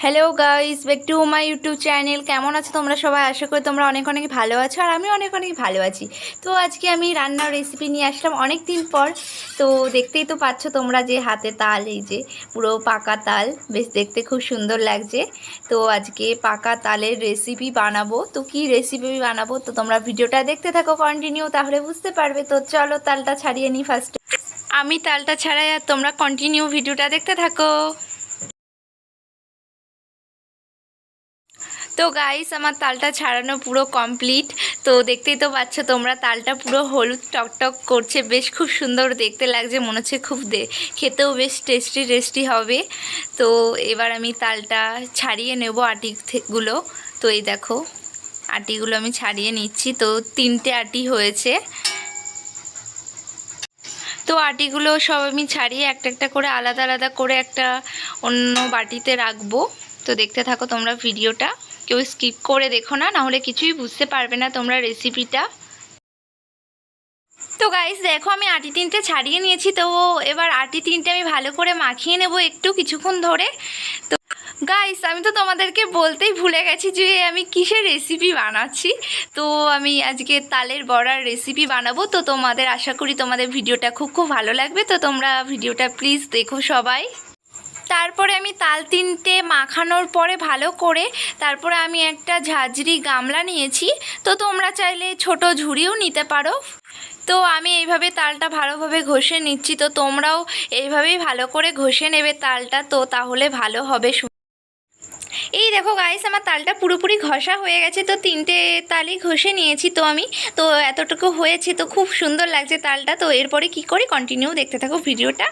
Hello guys, back to my YouTube channel. কেমন আছো তোমরা সবাই? আশা করি তোমরা অনেক অনেক ভালো আছো, আর আমি অনেক অনেক ভালো আছি। তো আজকে আমি রান্নার রেসিপি নিয়ে আসলাম অনেক দিন পর। তো দেখতেই তো পাচ্ছ তোমরা যে হাতে তাল, এই যে পুরো পাকা তাল, বেশ দেখতে খুব সুন্দর লাগছে। তো আজকে পাকা তালের রেসিপি বানাবো। তো কি রেসিপি বানাবো তো তোমরা ভিডিওটা দেখতে থাকো কন্টিনিউ, তাহলে বুঝতে পারবে। তো চলো তালটা ছাড়িয়ে নিই ফার্স্টে। আমি তালটা ছাড়াই আর তোমরা কন্টিনিউ ভিডিওটা দেখতে থাকো। তো গাইস, আমার তালটা ছাড়ানো পুরো কমপ্লিট। তো দেখতেই তো পাচ্ছ তোমরা, তালটা পুরো হলুদ টকটক করছে, বেশ খুব সুন্দর দেখতে লাগছে, মনে হচ্ছে খুব খেতেও বেশ টেস্টি টেস্টি হবে। তো এবার আমি তালটা ছাড়িয়ে নেব আটিগুলো। তো এই দেখো, আটিগুলো আমি ছাড়িয়ে নিচ্ছি। তো 3টে আটি হয়েছে। তো আটিগুলো সব আমি ছাড়িয়ে একটা একটা করে আলাদা আলাদা করে একটা অন্য বাটিতে রাখবো। তো দেখতে থাকো তোমরা ভিডিওটা, কেউ স্কিপ করে দেখো না, নাহলে কিছুই বুঝতে পারবে না তোমরা রেসিপিটা। তো গাইস দেখো, আমি আটি 3টে ছাড়িয়ে নিয়েছি। তো এবার আটি 3টে আমি ভালো করে মাখিয়ে নেব একটু কিছুক্ষণ ধরে। তো গাইস, আমি তো তোমাদেরকে বলতেই ভুলে গেছি যে আমি কিসের রেসিপি বানাচ্ছি। তো আমি আজকে তালের বড়ার রেসিপি বানাবো। তো তোমাদের আশা করি তোমাদের ভিডিওটা খুব খুব ভালো লাগবে। তো তোমরা ভিডিওটা প্লিজ দেখো সবাই। তারপরে আমি তাল 3টে মাখানোর পরে ভালো করে, তারপরে আমি একটা ঝাঁঝরি গামলা নিয়েছি। তো তোমরা চাইলে ছোট ঝুড়িও নিতে পারো। তো আমি এইভাবে তালটা ভালোভাবে ঘষে নিচ্ছি। তো তোমরাও এইভাবেই ভালো করে ঘষে নেবে তালটা, তো তাহলে ভালো হবে। এই দেখো গাইস, আমার তালটা পুরোপুরি ঘষা হয়ে গেছে। তো 3টে তালই ঘষে নিয়েছি তো আমি। তো এতটুকু হয়েছে, তো খুব সুন্দর লাগছে তালটা। তো এরপরে কি করি, কন্টিনিউ দেখতে থাকো ভিডিওটা।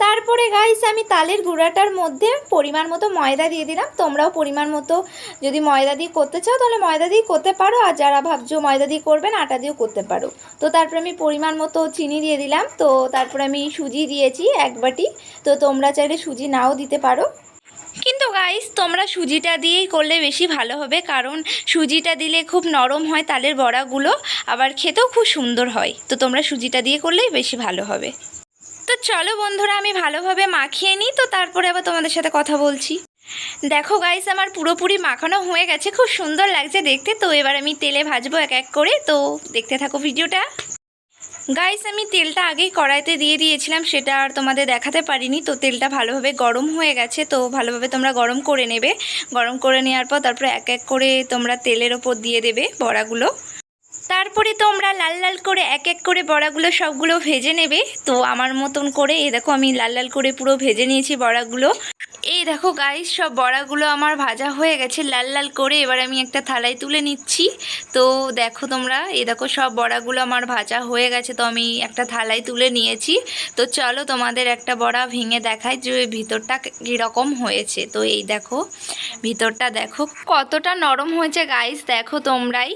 তারপরে গাইস, আমি তালের গুঁড়াটার মধ্যে পরিমাণ মতো ময়দা দিয়ে দিলাম। তোমরাও পরিমাণ মতো যদি ময়দা দিয়ে করতে চাও তাহলে ময়দা দিয়ে করতে পারো, আর যারা ভাবছো ময়দা দিয়ে করবেন আটা দিয়েও করতে পারো। তো তারপরে আমি পরিমাণ মতো চিনি দিয়ে দিলাম। তো তারপরে আমি সুজি দিয়েছি 1 বাটি। তো তোমরা চাইলে সুজি নাও দিতে পারো, কিন্তু গাইস তোমরা সুজিটা দিয়েই করলে বেশি ভালো হবে, কারণ সুজিটা দিলে খুব নরম হয় তালের বড়াগুলো, আবার খেতেও খুব সুন্দর হয়। তো তোমরা সুজিটা দিয়ে করলেই বেশি ভালো হবে। তো চলো বন্ধুরা, আমি ভালোভাবে মাখিয়ে নিই, তো তারপরে আবার তোমাদের সাথে কথা বলছি। দেখো গাইস, আমার পুরোপুরি মাখানো হয়ে গেছে, খুব সুন্দর লাগছে দেখতে। তো এবার আমি তেলে ভাজবো এক এক করে। তো দেখতে থাকো ভিডিওটা। গাইস, আমি তেলটা আগেই কড়াইতে দিয়ে দিয়েছিলাম, সেটা আর তোমাদের দেখাতে পারিনি। তো তেলটা ভালোভাবে গরম হয়ে গেছে। তো ভালোভাবে তোমরা গরম করে নেবে। গরম করে নেওয়ার পর তারপরে এক এক করে তোমরা তেলের ওপর দিয়ে দেবে বড়াগুলো। তারপরে তোমরা লাল লাল করে এক এক করে বড়াগুলো সবগুলো ভেজে নেবে। তো আমার মতন করে এই দেখো, আমি লাল লাল করে পুরো ভেজে নিয়েছি বড়াগুলো। এই দেখো গাইস, সব বড়াগুলো আমার ভাজা হয়ে গেছে লাল লাল করে। এবার আমি একটা থালায় তুলে নিচ্ছি। তো দেখো তোমরা, এই দেখো সব বড়াগুলো আমার ভাজা হয়ে গেছে। তো আমি একটা থালায় তুলে নিয়েছি। তো চলো তোমাদের একটা বড়া ভেঙে দেখাই যে ভিতরটা কীরকম হয়েছে। তো এই দেখো, ভিতরটা দেখো কতটা নরম হয়েছে গাইস, দেখো তোমরাই।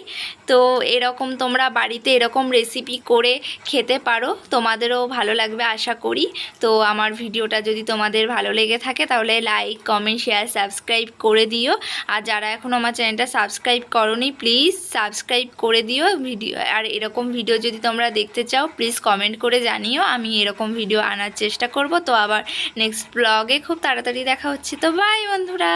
তো এরকম তোমরা বাড়িতে এরকম রেসিপি করে খেতে পারো, তোমাদেরও ভালো লাগবে আশা করি। তো আমার ভিডিওটা যদি তোমাদের ভালো লেগে থাকে তাহলে লাইক কমেন্ট শেয়ার সাবস্ক্রাইব করে দিও। আর যারা এখনও আমার চ্যানেলটা সাবস্ক্রাইব করোনি প্লিজ সাবস্ক্রাইব করে দিও। ভিডিও আর এরকম ভিডিও যদি তোমরা দেখতে চাও প্লিজ কমেন্ট করে জানিও, আমি এরকম ভিডিও আনার চেষ্টা করব। তো আবার নেক্সট ব্লগে খুব তাড়াতাড়ি দেখা হচ্ছে। তো বাই বন্ধুরা।